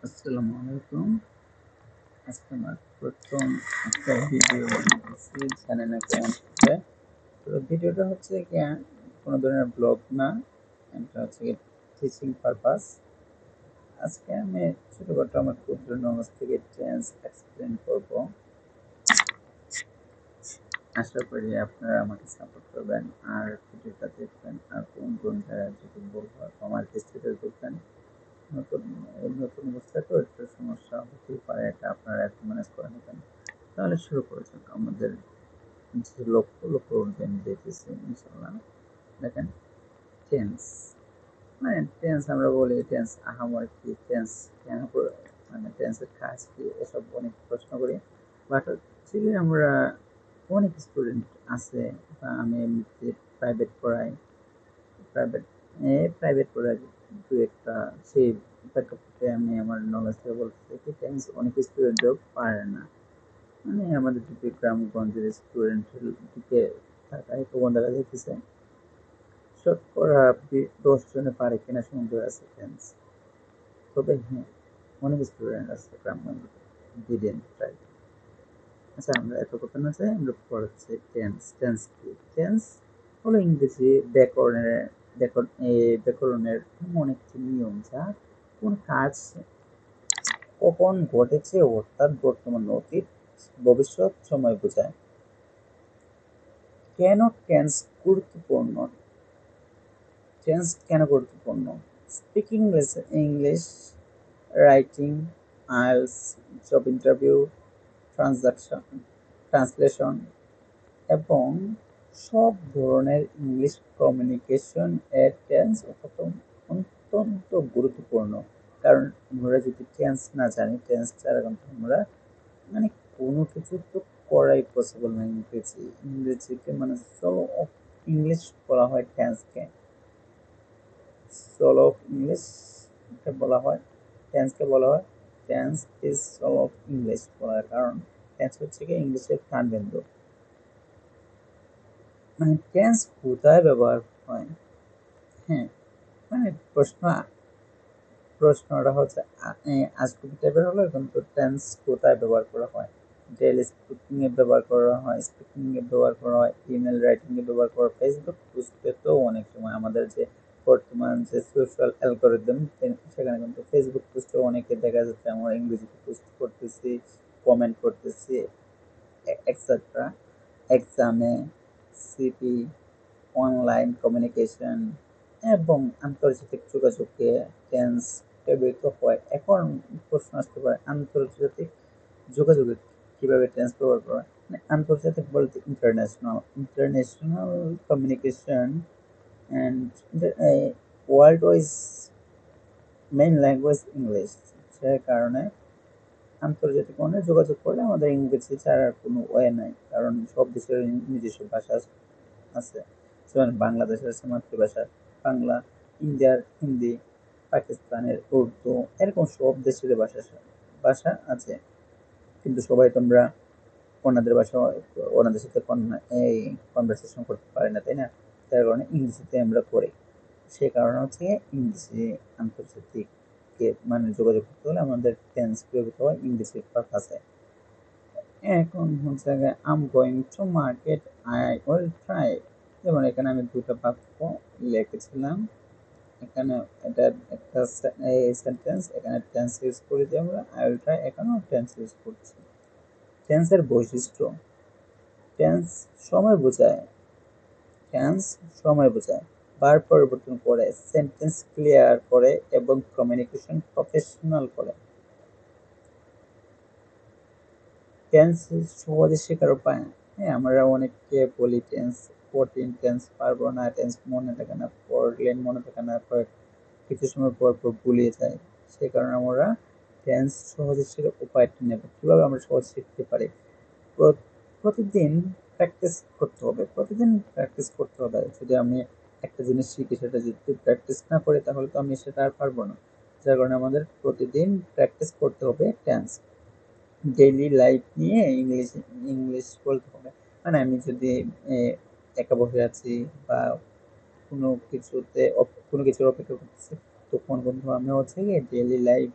আসসালামু আলাইকুম। আজকে আমার প্রথম একটা ভিডিও বানাচ্ছি, জানি না কেমন হবে। তো ভিডিওটা হচ্ছে কি কোনো ধরনের ব্লগ না, এটা হচ্ছে টিচিং পারপাস। আজকে আমি ছোটখাটো আমার ক্ষুদ্র নলেজ থেকে টেন্স এক্সপ্লেন করব। আশা করি আপনারা আমাকে সাপোর্ট করবেন আর ভিডিওটা দেখবেন, আর কোন কোন জায়গায় যদি ভুল হয় আমার দৃষ্টিতে দেখবেন। নতুন নতুন অবস্থায় তো একটু সমস্যা হতেই পারে, এটা আপনারা একটু ম্যানেজ করে নেবেন। তাহলে শুরু করা যাক আমাদের যে লক্ষ্য উদ্যান দেখেছি ইনশাল্লাহ। দেখেন, টেন্স মানে টেন্স আমরা বলি টেন্স আহামরি কি, টেন্স কেন মানে টেন্সের কাজ কি, এসব অনেক প্রশ্ন করি। বাট হচ্ছে আমরা অনেক স্টুডেন্ট আছে, বা আমি এমনিতে প্রাইভেট পড়াই, প্রাইভেট প্রাইভেট পড়াই দু একটা, সেই প্রেক্ষাপটে আমি আমার নলেজ থেকে বলতে চাই টেন্স অনেক স্টুডেন্টও পারে না। মানে আমাদের দিকে গ্রামগঞ্জের স্টুডেন্টের দিকে তাকাই তখন দেখা যাইতেছে শতকরা 10 জনে পারে কিনা সন্দেহ আছে টেন্স। তবে হ্যাঁ, অনেক স্টুডেন্ট আছে গ্রামগঞ্জে ডিডেন্ট ট্রাই। আচ্ছা, আমরা এত কথা না চাই, আমরা পড়াচ্ছি টেন্স। টেন্স কি? টেন্স হলো ইংরেজি ব্যাকরণের এমন একটি নিয়ম যা কোন কাজ কখন ঘটেছে অর্থাৎ বর্তমান, অতীত, ভবিষ্যৎ সময় বোঝায়। কেন টেন্স গুরুত্বপূর্ণ? টেন্স কেন গুরুত্বপূর্ণ? Speaking English, writing, IELTS, job interview, transaction translation এবং সব ধরনের ইংলিশ কমিউনিকেশন এর টেন্স অত্যন্ত গুরুত্বপূর্ণ। কারণ আমরা যদি টেন্স না জানি, টেন্স ছাড়া কিন্তু আমরা মানে কোনো কিছু তো করাই পসিবল না। ইংরেজিকে মানে সোল অফ ইংলিশ বলা হয় টেন্সকে। সোল অফ ইংলিশ বলা হয় টেন্সকে, বলা হয় tense is soul of English বলার কারণ টেন্স হচ্ছে কি ইংলিশের প্রাণবিন্দু। মানে টেন্স কোথায় ব্যবহার হয়? হ্যাঁ, মানে প্রশ্নটা হচ্ছে আজগুবি টাইপের হলো, কিন্তু টেন্স কোথায় ব্যবহার করা হয়? ডেইলি স্পিকিং এ ব্যবহার করা হয়, স্পিকিং এ ব্যবহার করা হয়, ইমেল রাইটিং এ ব্যবহার করা হয়, ফেসবুক পোস্টে তো অনেক সময় আমাদের যে বর্তমান যে সোশ্যাল অ্যালগরিদম, সেখানে কিন্তু ফেসবুক পোস্টে অনেকে দেখা যাচ্ছে আমরা ইংরেজিতে পোস্ট করতেছি, কমেন্ট করতেছি, এক্সেট্রা। এক্সামে, সিপি, অনলাইন কমিউনিকেশন এবং আন্তর্জাতিক যোগাযোগে টেন্স ব্যবহৃত হয়। এখন প্রশ্ন আসতে পারে আন্তর্জাতিক যোগাযোগে কিভাবে টেন্স ব্যবহার করা হয়? মানে আন্তর্জাতিক বলতে international communication and world wise main language English. সে কারণে আন্তর্জাতিক মানে যোগাযোগ করলে আমাদের ইংরেজি ছাড়া আর কোনো ওয়ে নাই, কারণ সব দেশের নিজস্ব ভাষা আছে। যেমন বাংলাদেশের আছে মাতৃভাষা বাংলা, ইন্ডিয়ার হিন্দি, পাকিস্তানের উর্দু, এরকম সব দেশের ভাষা ভাষা আছে। কিন্তু সবাই তোমরা ওনাদের ভাষা, ওনাদের সাথে এই কনভারসেশন করতে পারি না, তাই না? তার কারণে ইংরেজিতে আমরা করি। সে কারণে হচ্ছে ইংরেজি আন্তর্জাতিক মানে যোগাযোগ করতে হলে আমাদের টেন্স প্রয়োগ করতে হয় ইংরেজির পারপাসে। এখন হচ্ছে I'm going to market, I will try. যেমন এখানে আমি দুটো বাক্য লিখেছিলাম, এখানে এটা একটা সেন্টেন্স, এখানে টেন্স ইউজ করি যে আমরা আই উইল ট্রাই, এখানেও টেন্স ইউজ করছি। টেন্সের বৈশিষ্ট্য: টেন্স সময় বোঝায়, টেন্স সময় বোঝায়, বার পরিবর্তন করে, সেন্টেন্স ক্লিয়ার করে এবং কমিউনিকেশন প্রফেশনাল করে। টেন্স সহজে শেখার উপায়। হ্যাঁ, আমরা অনেককে বলি টেন্স কঠিন, টেন্স পারবো না, টেন্স মনে থাকে না, পড়লে মনে থাকে না, কিছু সময় পর পর ভুলিয়ে যায়। সে কারণে আমরা টেন্স সহজে শেখার উপায়টা নেব। কিভাবে আমরা সহজ শিখতে পারি? প্রতিদিন প্র্যাকটিস করতে হবে, প্রতিদিন প্র্যাকটিস করতে হবে। যদি আমি একটা জিনিস শিখি, সেটা যদি প্র্যাকটিস না করি তাহলে তো আমি সেটা আর পারবো না। যার কারণে আমাদের প্রতিদিন প্র্যাকটিস করতে হবে টেন্স। ডেইলি লাইফ নিয়ে ইংলিশ ইংলিশ বলতে হবে। মানে আমি যদি একা বসে আছি বা কোনো কিছুর অপেক্ষা করতেছি, তখন কিন্তু আমি হচ্ছে গিয়ে ডেইলি লাইফ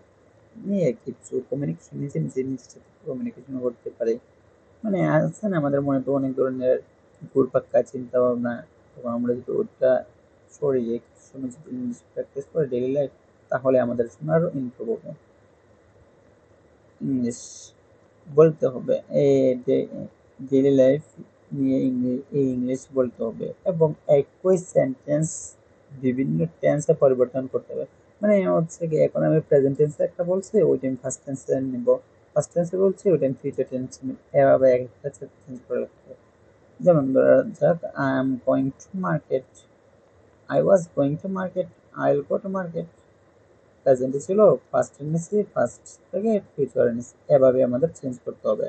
নিয়ে কিছু কমিউনিকেশন নিজে নিজে নিজের সাথে কমিউনিকেশন করতে পারে। মানে আছে না আমাদের মনে তো অনেক ধরনের ঘুরপাক্কা চিন্তা ভাবনা, তো আমরা যদি ওটা সরিয়ে কিছু সময় যদি ইংলিশ প্র্যাকটিস করে ডেইলি লাইফ, তাহলে আমাদের শোনারও ইমপ্রুভ হবে। ইংলিশ বলতে হবে ডেইলি লাইফ নিয়ে এই ইংলিশ বলতে হবে, এবং একই সেন্টেন্স বিভিন্ন টেন্সে পরিবর্তন করতে হবে। মানে হচ্ছে কি, এখন আমি প্রেজেন্ট টেন্সে একটা বলছি, ওই টাইম ফার্স্ট টেন্সে নিব, ফার্স্ট টেন্সে বলছি ওই টাইম ফিউচার টেন্স নিব, এভাবে একটা চেঞ্জ করে রাখতে হবে। যেমন ধরা যাক, I am going to market, I was going to market, I will go to market. প্রেজেন্টে ছিল, ফার্স্ট নিছি, ফার্স্ট থেকে ফিউচারে নিছি, এভাবে আমাদের চেঞ্জ করতে হবে।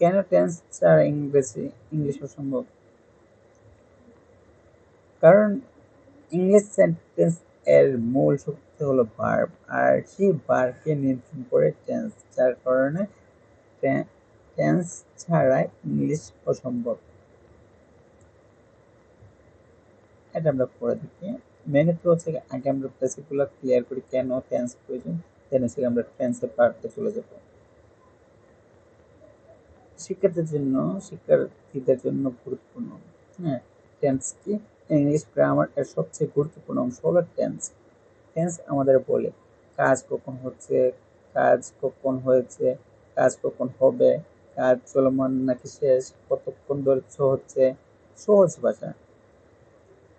কেন টেন্স ছাড়া ইংলিশ অসম্ভব? কারণ ইংলিশ সেন্টেন্স এর মূল শক্তি হলো ভার্ব, আর সেই ভার্বকে নিয়ন্ত্রণ করে টেন্স, যার কারণে টেন্স ছাড়া ইংলিশ অসম্ভব। এটা আমরা পরে দেখি। মেন তো হচ্ছে আগে আমরা বেসিকগুলো ক্লিয়ার করি, কেন টেন্স প্রয়োজন, দেন হচ্ছে আমরা টেন্সের পার্টে চলে যাব। শিক্ষার্থীদের জন্য গুরুত্বপূর্ণ। হ্যাঁ, টেন্স কি? ইংলিশ গ্রামার এর সবচেয়ে গুরুত্বপূর্ণ অংশ হলো টেন্স। টেন্স আমাদের বলে কাজ কখন হচ্ছে, কাজ কখন হয়েছে, কাজ কখন হবে, কাজ চলমান নাকি শেষ, কতক্ষণ ধরে হচ্ছে। সহজ ভাষা,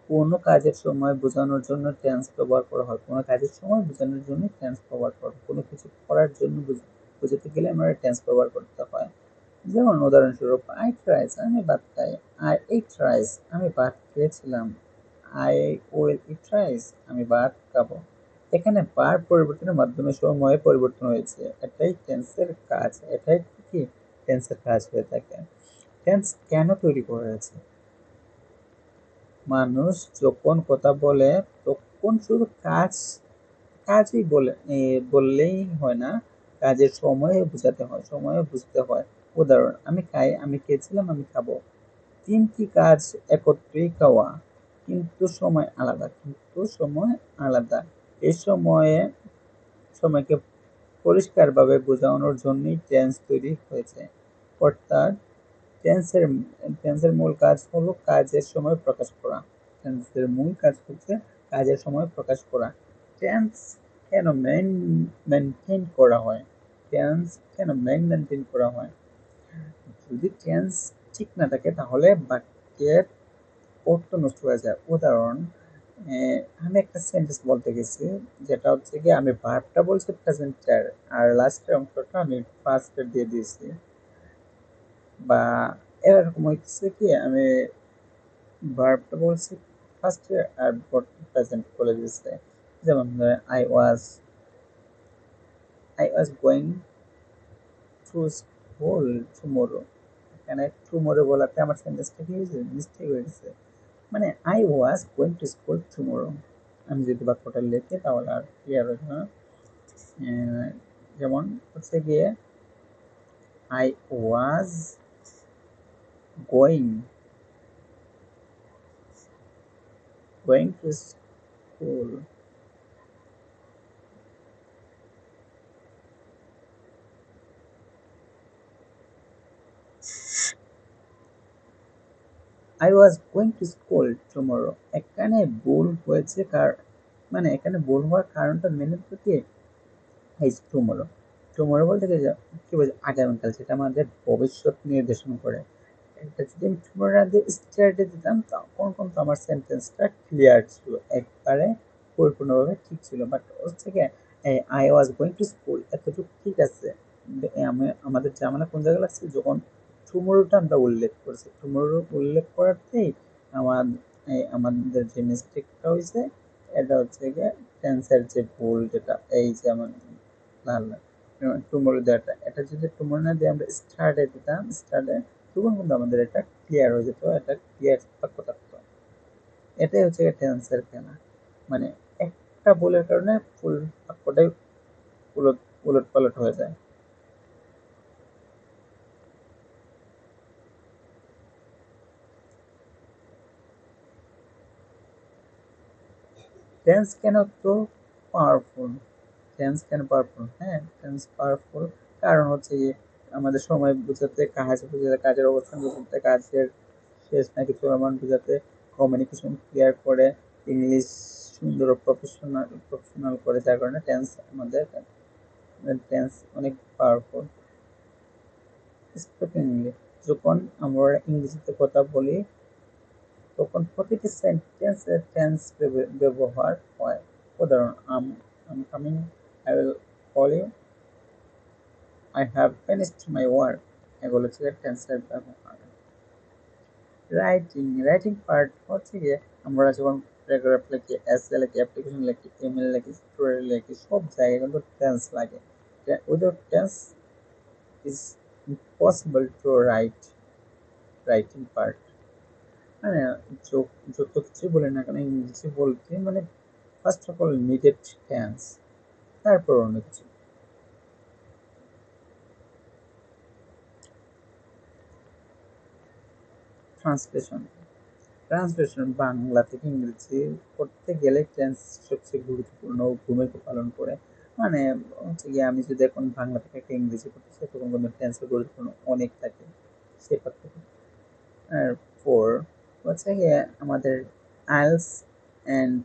কোনো কাজের সময় বোঝানোর জন্য টেন্স ব্যবহার করা হয়, কোনো কাজের সময় বোঝানোর জন্য টেন্স ব্যবহার করা হয়, কোনো কিছু করার জন্য বোঝাতে গেলে আমরা টেন্স ব্যবহার করতে হয়। যেমন উদাহরণস্বরূপ, আই ট্রাইস, আমি ভাত খাই, আই ইট রাইস, আমি ভাত খেয়েছিলাম, আই উইল ইট রাইস, আমি ভাত খাবো। এখানে বার পরিবর্তনের মাধ্যমে সময়ে পরিবর্তন হয়েছে, এটাই টেন্সের কাজ, এটাই কি টেন্সের কাজ হয়ে থাকে। টেন্স কেন তৈরি করা হয়েছে? মানুষ যখন কথা বলে তখন শুধু কাজই বললেই হয় না, কাজের সময় বোঝাতে হয়, সময় বুঝতে হয়। উদাহরণ, আমি খাই, আমি খেয়েছিলাম, আমি খাবো। তিনটি কাজ একত্রেই খাওয়া, কিন্তু সময় আলাদা, কিন্তু সময় আলাদা। এই সময়কে পরিষ্কারভাবে বোঝানোর জন্যই টেন্স তৈরি হয়েছে। অর্থাৎ টেন্সের টেন্সের মূল কাজ হলো কাজের সময় প্রকাশ করা। টেন্সের মূল কাজ হচ্ছে কাজের সময় প্রকাশ করা। টেন্স কেন মেনটেন করা হয়? টেন্স কেন মেনটেন করা হয়? যদি টেন্স ঠিক না থাকে তাহলে বাক্যের অর্থ নষ্ট হয়ে যায়। উদাহরণ, আমি একটা সেন্টেন্স বলতে গেছি, যেটা হচ্ছে কি আমি ভার্বটা বলছি প্রেজেন্টার, আর লাস্টের অংশটা আমি ফার্স্টে দিয়ে দিয়েছি, বা এরকম হচ্ছে কি আমি ভার্বটা বলছি ফার্স্টে আর প্রেজেন্ট বলে দিয়েছে। যেমন I was going to school tomorrow, এখানে টুমোরো বলাতে আমার সেন্টেন্সটা কি হয়েছে, মিস্টেক হয়ে গেছে। মানে I was going to school tomorrow, আমি যদি বাক্যটা লিখি তাহলে আর ক্লিয়ার হবে না। যেমন হচ্ছে গিয়ে I was going going to school, I was going to school tomorrow. এখানে ভুল হয়েছে, মানে এখানে ভুল হওয়ার কারণটা মেনে কি, এই টুমোরো, টুমোরো বলতে কি বলছে আগামীকাল, সেটা আমাদের ভবিষ্যৎ নির্দেশন করে। এটা যদি আমি টুমোরো আগে স্টার্টে দিতাম তখন কিন্তু আমার সেন্টেন্সটা ক্লিয়ার ছিল, একবারে পরিপূর্ণভাবে ঠিক ছিল। বাট হচ্ছে কি, I was going to school এতটুকু ঠিক আছে, আমাদের ঝামেলা কোন জায়গায় লাগছে, যখন টুমোরোটা আমরা উল্লেখ করছি, টুমোরো উল্লেখ করাতেই আমাদের যে মিস্টেকটা হয়েছে, এটা হচ্ছে গিয়ে টেন্সের যে ভুল, যেটা এই যে আমার লাল টুমোরো দেওয়াটা, এটা যদি টুমোরো না দিয়ে আমরা স্টার্টে দিতাম, স্টার্টে, তখন কিন্তু আমাদের এটা ক্লিয়ার হয়ে যেত, এটা ক্লিয়ার বাক্য থাকতো। এটাই হচ্ছে টেন্সের খেলা, মানে একটা ভুলের কারণে ফুল বাক্যটাই উলট উলট পালট হয়ে যায়। টেন্স কেন তো পাওয়ারফুল? টেন্স কেন পাওয়ারফুল? হ্যাঁ, টেন্স পাওয়ারফুল কারণ হচ্ছে গিয়ে আমাদের সময় বোঝাতে, কাজ বোঝাতে, কাজের অবস্থান বোঝাতে, কাজের শেষ নাকি চলমান বোঝাতে, কমিউনিকেশন ক্লিয়ার করে, ইংলিশ সুন্দর ও প্রফেশনাল করে, যার কারণে টেন্স আমাদের টেন্স অনেক পাওয়ারফুল। স্পিকিংলি, যখন আমরা ইংরেজিতে কথা বলি তখন প্রতিটি সেন্টেন্সে টেন্স ব্যবহার হয়। উদাহরণ, I'm coming, I will call you, I have finished my work, এগুলো হচ্ছে টেন্সের ব্যবহার। রাইটিং পার্ট হচ্ছে গিয়ে আমরা যখন প্যারাগ্রাফ লিখি, এসে লিখি, অ্যাপ্লিকেশন লিখি, ইমেল লিখি, স্টোরি লিখি, সব জায়গায় কিন্তু টেন্স লাগে। Without tense is impossible to writing part. মানে যত কিছু বলি না কেন ইংরেজি বলতে মানে first of all needed tense, তারপর অন্য কিছু। ট্রান্সলেশন ট্রান্সলেশন বাংলা থেকে ইংরেজি করতে গেলে টেন্স সবচেয়ে গুরুত্বপূর্ণ ভূমিকা পালন করে। মানে হচ্ছে গিয়ে আমি যদি এখন বাংলা থেকে একটা ইংরেজি করতে চাই তখন কিন্তু টেন্সের গুরুত্বপূর্ণ অনেক থাকে সে পার্থক্য। আর ফোর হচ্ছে গিয়ে আমাদের IELTS and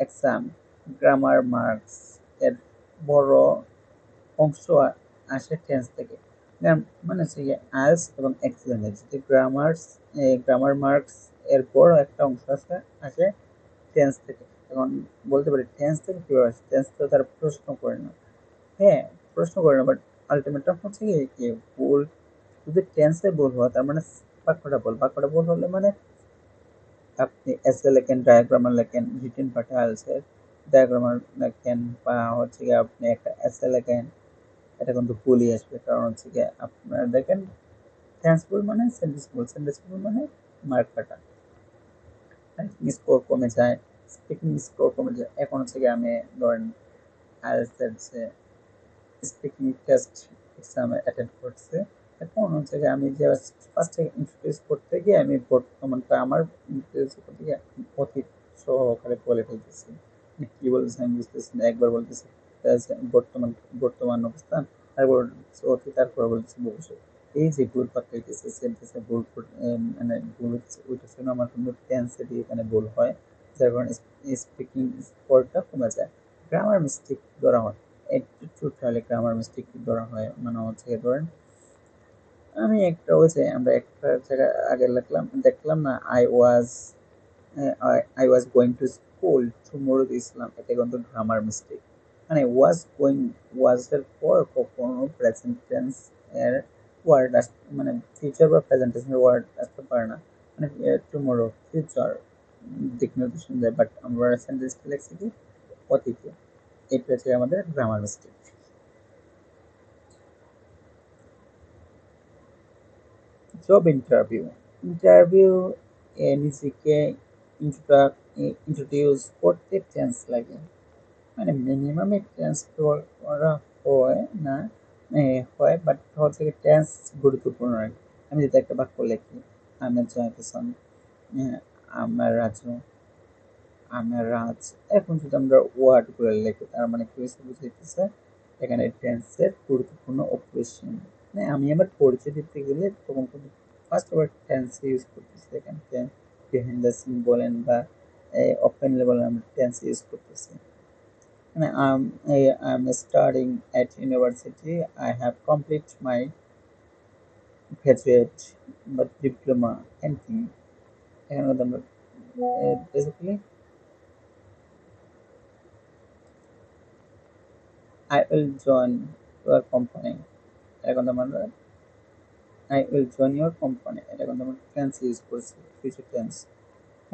exam, grammar marks এর বড় অংশ আসে টেন্স থেকে। মানে হচ্ছে গিয়ে আইএলস এবং এক্সামে যদি গ্রামার মার্কস এর বড় একটা অংশ আসে টেন্স থেকে। এখন বলতে পারি টেন্স থেকে কীভাবে আসে, টেন্স তো তারা প্রশ্ন করে না। হ্যাঁ, প্রশ্ন করে না, বাট আলটিমেটাম হচ্ছে কি ভুল, যদি টেন্সে ভুল হয় তার মানে বাক্যটা ভুল হলে মানে আপনি এসে লেখেন, ডায়াগ্রামার লেখেন, রিটেন পার্টে আইএলসের ডায়াগ্রামার লেখেন বা হচ্ছে গিয়ে আপনি একটা এসে লেখেন, এটা কিন্তু ভুলই আসবে। কারণ হচ্ছে গিয়ে আপনারা দেখেন টেন্স ভুল মানে সেন্টেন্স ভুল মানে মার্ক কাটা, স্কোর কমে যায়, স্পিকিং স্কোর কমে যায়। এখন হচ্ছে গিয়ে আমি ধরেন আইএলটিএস এর যে স্পিকিং টেস্ট এক্সামে অ্যাটেন্ড করছে, এখন হচ্ছে গিয়ে আমি যে ফার্স্টে ইন্ট্রোডিউস করতে গিয়ে আমি বর্তমানটা আমার ইন্ট্রোডিউস করতে গিয়ে অতীত সহকারে বলে ফেলতেছি। কি বলতেছি আমি বুঝতেছি না, একবার বলতেছি বর্তমান বর্তমান অবস্থান, তারপর অতীত, তারপর বলতেছি ভবিষ্যৎ। এই যে ভুল পাল্টাইতেছে সেন্টেন্সে ভুল মানে ভুল হচ্ছে, ওইটার জন্য আমার কিন্তু টেন্সে দিয়ে এখানে ভুল হয়, যার কারণে স্পিকিং স্কোরটা কমে যায়। গ্রামার মিস্টেক ধরা হয়, একটু টোটালি গ্রামার মিস্টেক ধরা হয়। মানে হচ্ছে ধরেন আমি একটা ওই যে আমরা একটা জায়গায় আগে দেখলাম না, I was going to school tomorrow দিয়েছিলাম, এটা কিন্তু গ্রামার মিস্টেক। মানে ওয়াজ এর পর কখনো প্রেজেন্ট টেন্স এর ওয়ার্ড মানে ফিউচার বা প্রেজেন্ট টেন্সের ওয়ার্ড আসতে পারে না। মানে টুমরো ফিউচার দিক নির্দেশন দেয়, বাট আমরা সেন্টেন্সটা লিখছি কি অতীতে। এটা হচ্ছে আমাদের গ্রামার মিস্টেক। জব ইন্টারভিউ নিজেকে ইন্ট্রোডিউস করতে টেন্স লাগে। মানে মিনিমামে টেন্স করা হয় না, হয়, বাট হচ্ছে টেন্স গুরুত্বপূর্ণ আর কি। আমি যদি একটা বাক্য লিখি, আমার জয়কিষণ, আমার রাজু, আমার রাজ, এখন যদি আমরা ওয়ার্ড করে লিখি তার মানে কি হয়েছে বুঝাইতেছে এখানে টেন্সের গুরুত্বপূর্ণ অপারেশন। মানে আমি আমার পরিচয় দিতে গেলে তখন কিন্তু ফার্স্ট আবার টেন্স ইউজ করতেছি। এখানে বিহাইন্ড দ্য সিন বলেন বা ওপেনলি বলেন, আমরা টেন্স ইউজ করতেছি। মানে I'm studying at university, I have complete my graduate but diploma anything, এখানে কিন্তু আমরা basically I will join your company, এখন আমরা I will join your company, এটা কিন্তু আমরা টেন্স ইউজ করছি, future tense.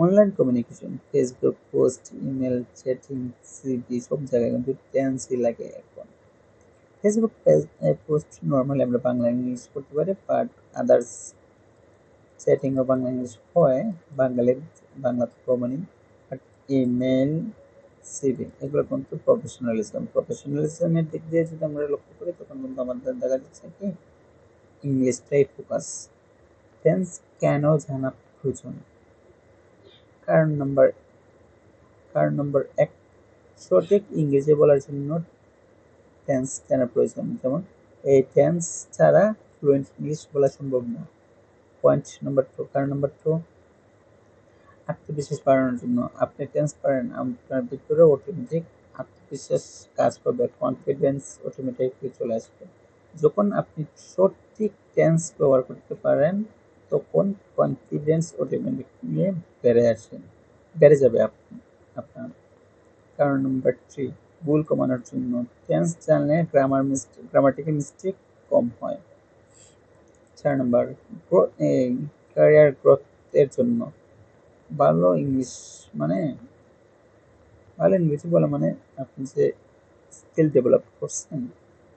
Online communication, Facebook post, email, chatting, CV, সব জায়গায় কিন্তু টেন্সই লাগে এখন। ফেসবুক পোস্ট নর্মালি আমরা বাংলা ইংলিশ করতে পারি, বাট আদার্স চ্যাটিংও বাংলা ইংলিশ হয়, বাংলাতে কমনই। বাট ইমেল, সিভি এগুলো কিন্তু প্রফেশনালিজমের দিক দিয়ে যদি আমরা লক্ষ্য করি তখন কিন্তু আমাদের দেখা যাচ্ছে কি ইংলিশটাই ফোকাস। টেন্স কেন জানা প্রয়োজন? কারণ নাম্বার কারণ নম্বর এক, সঠিক ইংরেজি বলার জন্য টেন্স জানা প্রয়োজন। যেমন এই টেন্স ছাড়া ফ্লুয়েন্ট ইংলিশ বলা সম্ভব না। পয়েন্ট নাম্বার 2, কারণ নাম্বার 2, আত্মবিশ্বাস বাড়ানোর জন্য আপনি টেন্স পারেন, আপনার ভিতরে অটোমেটিক আত্মবিশ্বাস কাজ করবে, কনফিডেন্স অটোমেটিকলি চলে আসবে। যখন আপনি সঠিক টেন্স ব্যবহার করতে পারেন তখন কনফিডেন্স অটোমেটিকলি বেড়ে যাবে আপনার। কারণ নাম্বার 3, ভুল কমানোর জন্য টেন্স জানলে গ্রামাটিক্যাল মিস্টেক কম হয়। 4 নাম্বার, ক্যারিয়ার গ্রোথের জন্য ভালো ইংলিশ মানে ভালো ইংরেজি বলা মানে আপনি যে স্কিল ডেভেলপ করছেন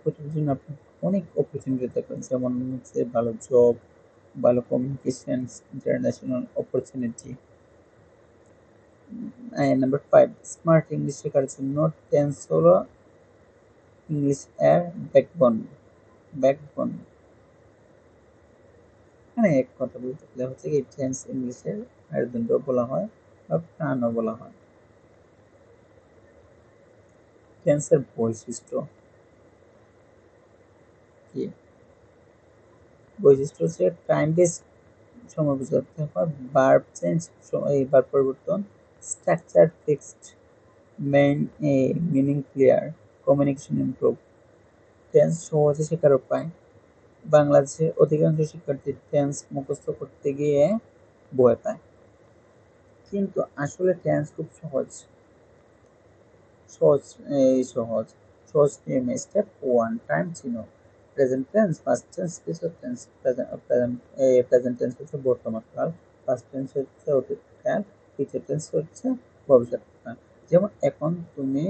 ওটার জন্য আপনি অনেক অপরচুনিটি থাকবেন, যেমন হচ্ছে ভালো জব, ভালো communication, international opportunity. Number 5, smart English শেখার জন্য টেন্স হলো ইংলিশ এর ব্যাকবোন। মানে এক কথা বলতে গেলে হচ্ছে কি টেন্স ইংলিশের মেরুদণ্ড বলা হয় বা প্রাণও বলা হয়। টেন্সের বৈশিষ্ট্য কি? বৈশিষ্ট্য হচ্ছে টাইম বেস সময় বোঝাতে হয়, ভার্ব চেঞ্জ এই ভার্ব পরিবর্তন, structure fixed, main meaning clear, communication improve. Tense সহজে শেখার উপায়, বাংলাদেশের অধিকাংশ শিক্ষার্থী টেন্স মুখস্থ করতে গিয়ে ভয় পায়, কিন্তু আসলে টেন্স খুব সহজ। সহজ সহজ সহজ নিয়মে স্টেপ 1, টাইম চিনো। Present tense, past tense, future tense. Present tense হচ্ছে বর্তমান কাল, পাস্ট টেন্স হচ্ছে অতীতকাল, ফিউচার টেন্স হচ্ছে ভবিষ্যৎকাল। যেমন এখন তুমি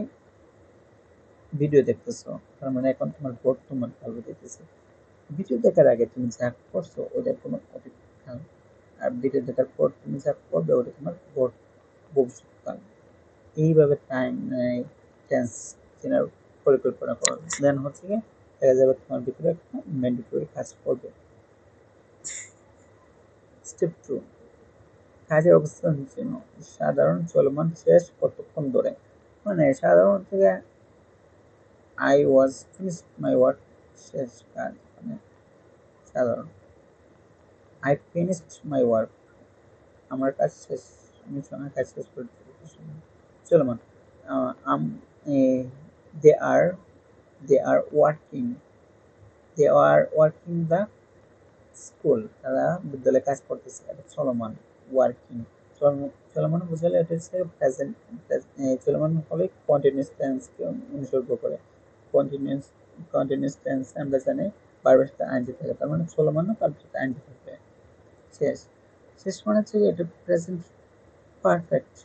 ভিডিও দেখতেছো, তার মানে এখন তোমার বর্তমান কাল দেখতেছে। ভিডিও দেখার আগে তুমি যা করছো ওটা কোনো অতীতকাল, আর ভিডিও দেখার পর তুমি যা করবে ওটা তোমার ভবিষ্যৎকাল। এইভাবে টাইম টেন্স চেনার পরিকল্পনা করো, দেন হচ্ছে কি দেখা যাবে তোমার ভিতরে একটা ম্যান্ডেটরি কাজ করবে। স্টেপ 2, কাজের অবস্থান চিনো। সাধারণ চলমান শেষ কতক্ষণ ধরে, মানে সাধারণ থেকে I was finish my work, শেষ কাজ মানে সাধারণ। আই ফিনিশড মাই ওয়ার্ক, আমার কাজ শেষ, আমি সময় কাজ শেষ করে দিয়েছি। চলমান, আম দে আর দে আর ওয়ার্কিং দ্য স্কুল, তারা বিদ্যালয়ে কাজ করতেছে, এটা চলমান। ওয়ার্কিং চলমান বোঝালে এটা হচ্ছে প্রেজেন্ট। চলমান হলে কন্টিনিউয়াস টেন্সকে অনুসর্গ করে। কন্টিনিউয়াস কন্টিনিউয়াস টেন্স আমরা জানি ভার্বের সাথে আইনজি থাকে, তার মানে চলমান না, তার সাথে আইনজি থাকবে। শেষ, শেষ মানে হচ্ছে এটা present perfect,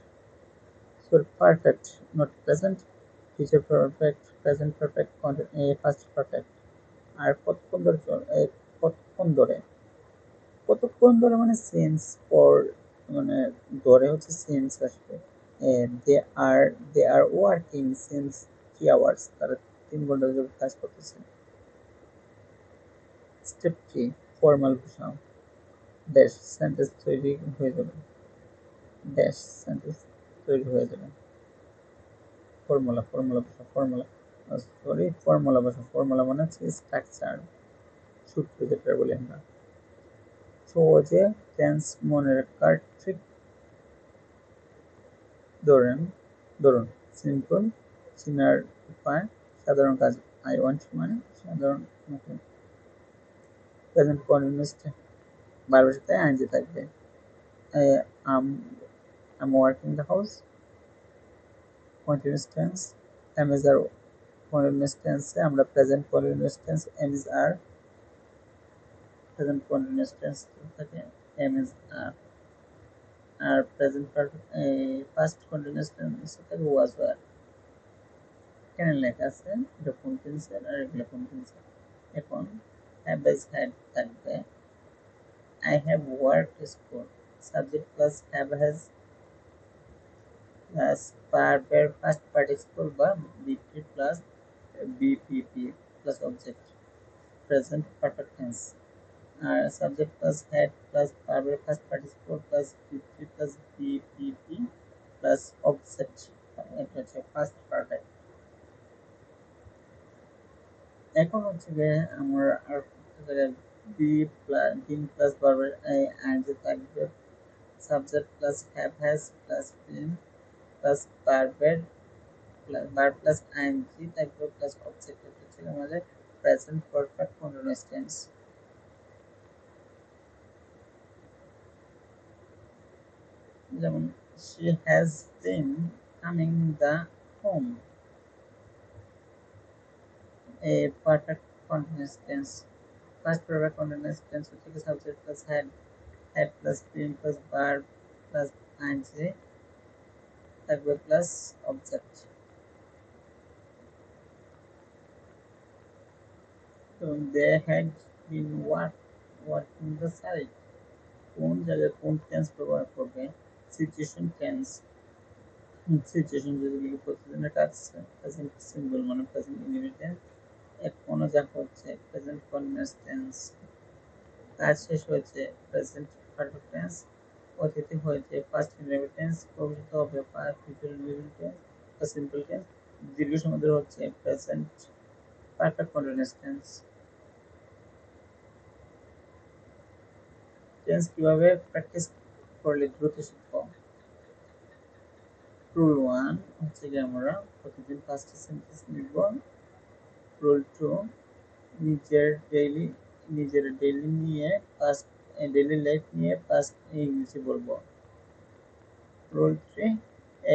sorry perfect not present, future perfect, present perfect, past perfect. আর কতক্ষণ ধরে, কতক্ষণ ধরে মানে সেন্স ফর, মানে ধরে হচ্ছে সেন্স আসবে। দে আর দে আর ওয়ার্কিং সিন্স 3 আওয়ার্স, তারা 3 ঘন্টা ধরে কাজ করতেছে। স্টেপ 3, ফর্মাল বসাও। ড্যাশ সেন্টেন্স তৈরি হয়ে যাবে, ড্যাশ সেন্টেন্স তৈরি হয়ে যাবে। ফর্মুলা বসাও, ফর্মুলা বসাও। ফর্মুলা মানে হচ্ছে স্ট্রাকচার, সূত্র যেটা বলি আমরা। সহজে টেন্স মনে রাখার ট্রিক, ধরুন সিম্পল চেনার উপায়, সাধারণ কাজ আই ওয়ান্ট মানে সাধারণ, প্রেজেন্ট কন্টিনিউয়াস ভার্বের সাথে আইএনজি থাকবে। I'm I'm working the house, continuous tense. Am is are continuous টেন্সে আমরা present continuous tense am is are, present continuous tense থাকে এম ইজ আর। আর প্রেজেন্ট পাস্ট কন্টিনিউয়াস টেন্স থাকে ওয়াজ ওয়ার। এখানে লেখা আছে এটা কোন টেন্সের আর এগুলো কোন টেন্সের। এখন হ্যাভ ইজ হ্যাড থাকবে, I have worked school, subject plus have has plus ভার্বের ফার্স্ট পার্টিসিপল বা VP plus VPP plus object, present perfect tense. আর সাবজেক্ট প্লাস হ্যাড প্লাস ভার্বের first participle plus VP plus VPP plus object, এটা হচ্ছে first perfect. এখন হচ্ছে যে আমরা আর জায়গায় বিন প্লাস ভার্বের আইএনজি থাকবে, subject plus have has plus been plus verb plus ING থাকবে প্লাস অবজেক্ট হচ্ছে আমাদের প্রেজেন্ট পারফেক্ট কন্টিনিউয়াস টেন্স। যেমন she has been coming the home, a perfect continuous tense। Past perfect continuous tense হচ্ছে কি subject plus had plus been plus verb plus ing থাকবে plus object. তো they had been working the site, কোন জায়গায় কোন tense ব্যবহার করবে, situation tense. Situation যদি প্রতিদিনের কাজ প্রেজেন্ট সিম্বল মানে প্রেজেন্ট ইনডিফিনিট, এখনো যা হচ্ছে প্রেজেন্ট কন্টিনিউয়াস টেন্স, কাজ শেষ হয়েছে প্রেজেন্ট পারফেক্ট টেন্স, অতীতে হয়েছে পাস্ট ইনডিফিনিট টেন্স, ভবিষ্যতে হবে ফিউচার ইনডিফিনিট টেন্স বা সিম্পল টেন্স, দীর্ঘ সময় ধরে হচ্ছে present perfect continuous tense. Tense কিভাবে প্র্যাকটিস করলে দ্রুত শিখবো? রুল 1 হচ্ছে যে আমরা প্রতিদিন 5টা সেন্টেন্স লিখব। রুল 2 নিজের ডেইলি নিয়ে পাস্ট ডেইলি লাইফ নিয়ে পাস্ট ইংলিশে বলবো। রুল 3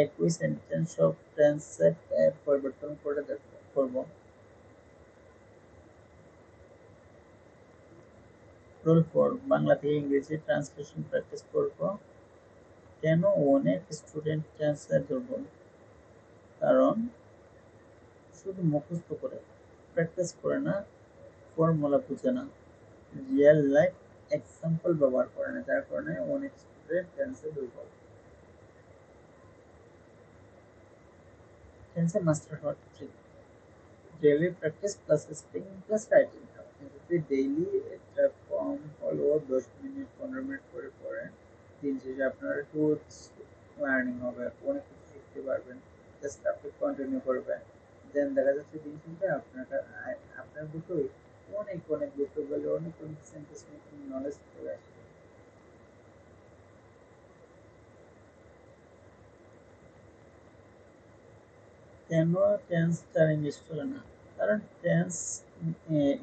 একই সেন্টেন্স সব টেন্সে পরিবর্তন করে করব। রুল 4 বাংলা থেকে ইংরেজি ট্রান্সলেশন প্র্যাকটিস করব। কেন অনেক স্টুডেন্ট টেন্সে দুর্বল? কারণ শুধু মুখস্থ করে প্র্যাকটিস করে না, ফর্মুলা বুঝে না, রিয়েল লাইফ এক্সাম্পল ব্যবহার করে না, যার কারণে অনেক স্টুডেন্ট টেন্সে দুর্বল। টেন্সে মাস্টার হওয়ার trick, daily practice plus speaking plus writing. আপনি যদি ডেইলি এটা কম হলেও 10 মিনিট 15 মিনিট করে পড়েন, দিন শেষে আপনার হিউজ লার্নিং হবে, অনেক কিছু শিখতে পারবেন। জাস্ট আপনি কন্টিনিউ করবেন, দেন দেখা যাচ্ছে দিন শেষে আপনার দুটোই অনেক অনেক বুঝতে পারলে অনেক অনেক সেন্টেন্স নলেজ চলে আসবে। কেন টেন্সটা ইংলিশ চলে না? কারণ টেন্স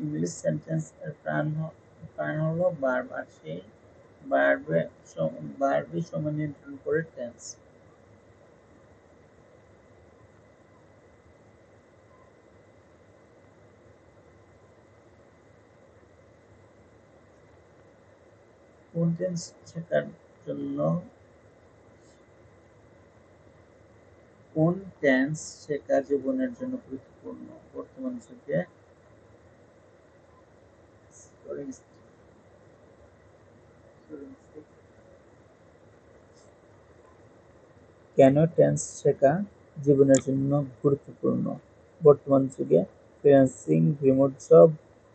ইংলিশ সেন্টেন্স এর প্রাণ হলো ভার্ব, আর সেই ভার্বই সময় নিয়ন্ত্রণ করে টেন্স। কোন টেন্স শেখার জন্য কোন টেন্স শেখা জীবনের জন্য গুরুত্বপূর্ণ? বর্তমান যুগে কেন টেন্স শেখা জীবনের জন্য গুরুত্বপূর্ণ? বর্তমান যুগে freelancing, remote job,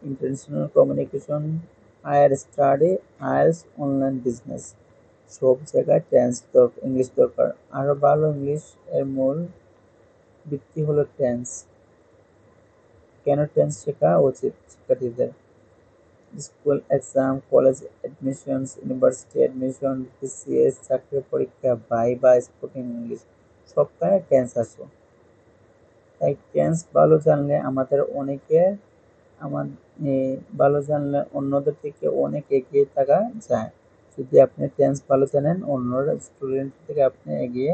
international communication, higher study, IELTS, online business, সব জায়গায় ইংলিশ দরকার। আরো ভালো ইংলিশ এর মূল ভিত্তি হলো টেন্স। কেন টেন্স শেখা উচিত শিক্ষার্থীদের? School exam, college admissions, university admission, BCS, চাকরির পরীক্ষা, ভাইভা, স্পোকেন ইংলিশ সবখানে টেন্স আসে। তাই টেন্স ভালো জানলে ভালো জানলে অন্যদের থেকে অনেক এগিয়ে থাকা যায়। যদি আপনি টেন্স ভালো জানেন, অন্য স্টুডেন্ট থেকে আপনি এগিয়ে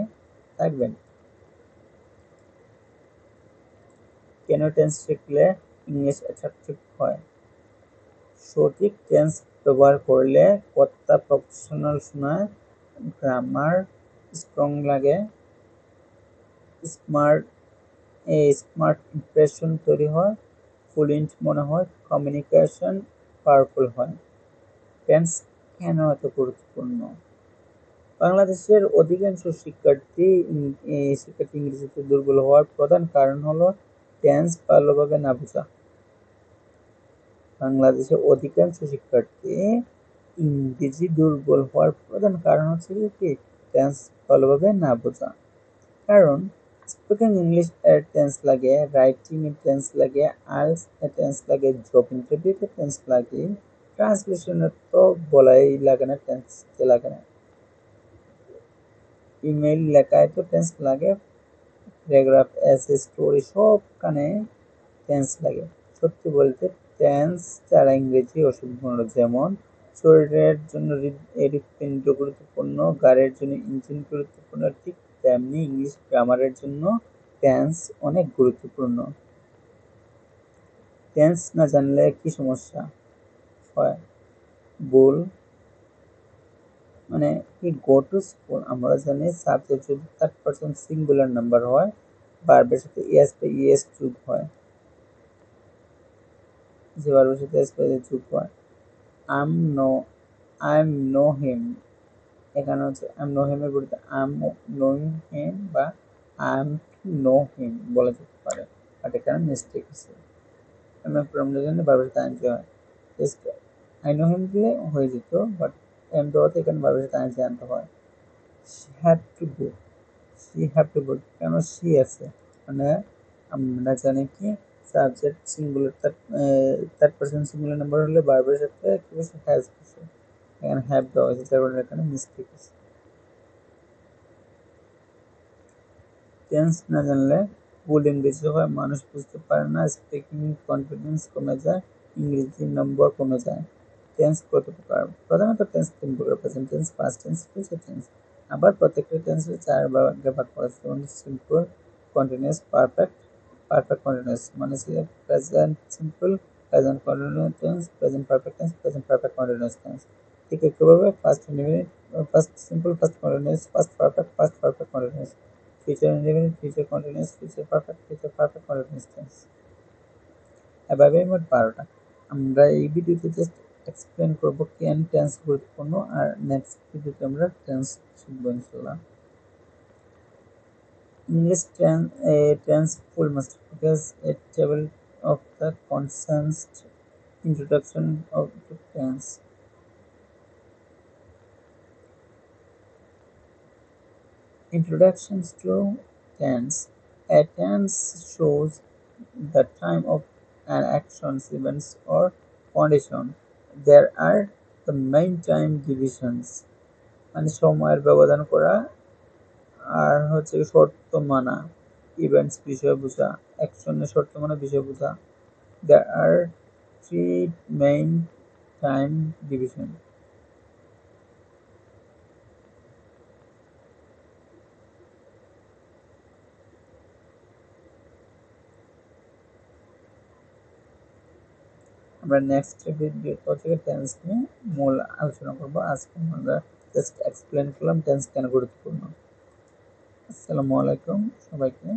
থাকবেন। কেন টেন্স শিখলে ইংলিশ অ্যাট্রাকটিভ হয়? সঠিক টেন্স ব্যবহার করলে কথা প্রফেশনাল শোনায়, গ্রামার স্ট্রং লাগে, স্মার্ট স্মার্ট ইমপ্রেশন তৈরি হয়, ফ্লুয়েন্ট মনে হয়, কমিউনিকেশন পাওয়ারফুল হয়। টেন্স কেন এত গুরুত্বপূর্ণ? বাংলাদেশের অধিকাংশ শিক্ষার্থী ইংরেজিতে দুর্বল হওয়ার প্রধান কারণ হলো টেন্স ভালোভাবে না বোঝা। বাংলাদেশের অধিকাংশ শিক্ষার্থী ইংরেজি দুর্বল হওয়ার প্রধান কারণ হচ্ছে কি টেন্স ভালোভাবে না বোঝা। কারণ স্পিকিং ইংলিশ এর টেন্স লাগে, রাইটিং এর টেন্স লাগে, আইএলটিএস এর টেন্স লাগে, জব ইন্টারভিউতে টেন্স লাগে, ট্রান্সলেশনের তো বলাই লাগে না, টেন্স লাগে না, ইমেইল লেখায় তো টেন্স লাগে, প্যারাগ্রাফ এসে স্টোরি সবখানে টেন্স লাগে। সত্যি বলতে টেন্স ছাড়া ইংরেজি অসম্পূর্ণ। যেমন শরীরের জন্য হৃৎপিণ্ড গুরুত্বপূর্ণ, গাড়ির জন্য ইঞ্জিন গুরুত্বপূর্ণ, ঠিক তেমনি ইংলিশ গ্রামারের জন্য টেন্স অনেক গুরুত্বপূর্ণ। টেন্স না জানলে কি সমস্যা হয়? ভুল মানে কি গো টু স্কুল, আমরা জানি সাবজেক্ট যদি থার্ড পারসন সিঙ্গুলার নাম্বার হয়, ভার্বের সাথে এস বা ইএস যোগ হয়, যে ভার্বের সাথে এস বা ইএস যোগ হয়। আই এম নো হিম, এখানে হচ্ছে আই এম নো হিম এর বিরুদ্ধে আই এম নোইং হিম বা আই এম নো হিম বলা যেতে পারে, বাট এখানে মিস্টেক আছে। আমরা প্রোনাউনের জন্য ভার্বের সাথে আইএনজি হয়, জাস্ট আই নো হিম দিলে হয়ে যেত, বাট এম দেওয়াতে এখানে ভার্বের সাথে আইএনজি আনতে হয়। She had to go, she have to go, কেন শি আছে, মানে আমরা জানি কি subject singular third person singular number হলে ভার্বের সাথে কি বসে হ্যাজ বসে, এখানে হ্যাভ দেওয়া হয়েছে, যার কারণে এখানে মিস্টেক আছে। টেন্স না জানলে ভুল ইংরেজি হয়, মানুষ বুঝতে পারে না, স্পিকিং কনফিডেন্স কমে যায়, ইংরেজি নম্বর কমে যায়। টেন্স কত প্রকার? প্রধানত টেন্স তিন প্রকার: present tense, past tense, future tense. আবার প্রত্যেকটা টেন্সের চার ভাগে ভাগ করা আছে, যেমন simple, continuous, perfect, perfect continuous, মানে present simple, present continuous tense, present perfect tense, present perfect continuous tense. ঠিক একইভাবে past indefinite, past simple, past continuous, past perfect continuous, future indefinite, future continuous, future perfect continuous tense। এভাবেই মোট 12টা। আমরা এই ভিডিওতে just explain করবো কেন tense গুরুত্বপূর্ণ, আর নেক্সট ভিডিওতে আমরা টেন্স শিখবো ইনশাল্লাহ। English tense full masterclass, a table of the condensed introduction of the tense. Introductions to tense. A tense shows the time of an action, events, or condition. There are the main time divisions, মানে সময়ের ব্যবধান করা, আর হচ্ছে শর্ত মানা, events বিষয় বোঝা, অ্যাকশনের শর্ত মানা বিষয় বোঝা। There are three main time division. আমরা নেক্সট ভিডিও থেকে টেন্স নিয়ে মূল আলোচনা করবো। আজকে আমরা জাস্ট এক্সপ্লেন করলাম টেন্স কেন গুরুত্বপূর্ণ। আসসালামু আলাইকুম সবাইকে।